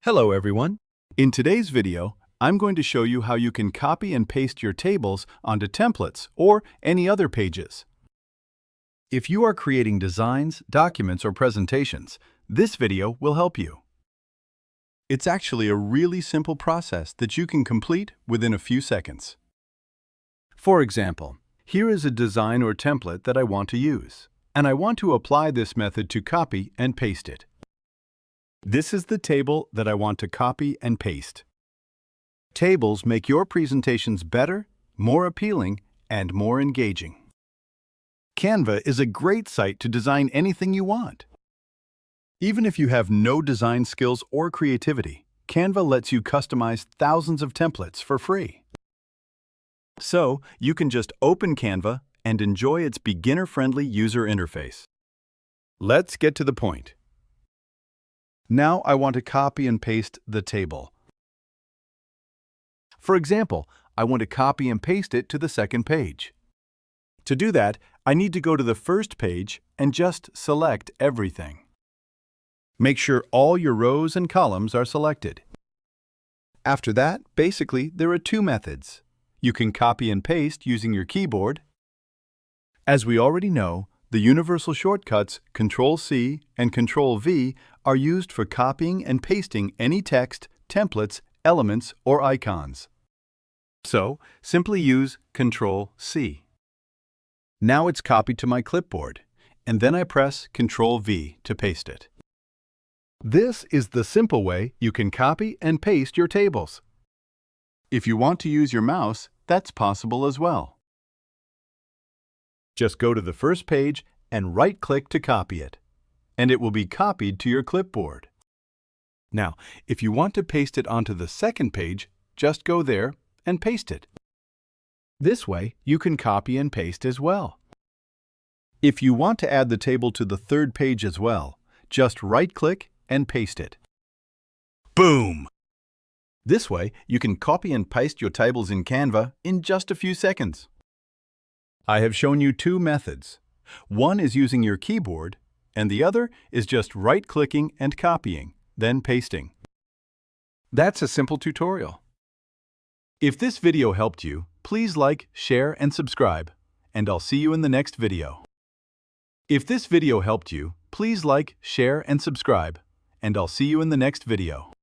Hello everyone. In today's video, I'm going to show you how you can copy and paste your tables onto templates or any other pages. If you are creating designs, documents, or presentations, this video will help you. It's actually a really simple process that you can complete within a few seconds. For example, here is a design or template that I want to use, and I want to apply this method to copy and paste it. This is the table that I want to copy and paste. Tables make your presentations better, more appealing, and more engaging. Canva is a great site to design anything you want. Even if you have no design skills or creativity, Canva lets you customize thousands of templates for free. So, you can just open Canva and enjoy its beginner-friendly user interface. Let's get to the point. Now I want to copy and paste the table. For example, I want to copy and paste it to the second page. To do that, I need to go to the first page and just select everything. Make sure all your rows and columns are selected. After that, basically, there are two methods. You can copy and paste using your keyboard. As we already know, the universal shortcuts Ctrl-C and Ctrl-V are used for copying and pasting any text, templates, elements, or icons. So, simply use Ctrl-C. Now it's copied to my clipboard, and then I press Ctrl-V to paste it. This is the simple way you can copy and paste your tables. If you want to use your mouse, that's possible as well. Just go to the first page and right-click to copy it, and it will be copied to your clipboard. Now, if you want to paste it onto the second page, just go there and paste it. This way, you can copy and paste as well. If you want to add the table to the third page as well, just right-click and paste it. Boom! This way, you can copy and paste your tables in Canva in just a few seconds. I have shown you two methods. One is using your keyboard, and the other is just right-clicking and copying, then pasting. That's a simple tutorial. If this video helped you, please like, share, and subscribe, and I'll see you in the next video. If this video helped you, please like, share, and subscribe, and I'll see you in the next video.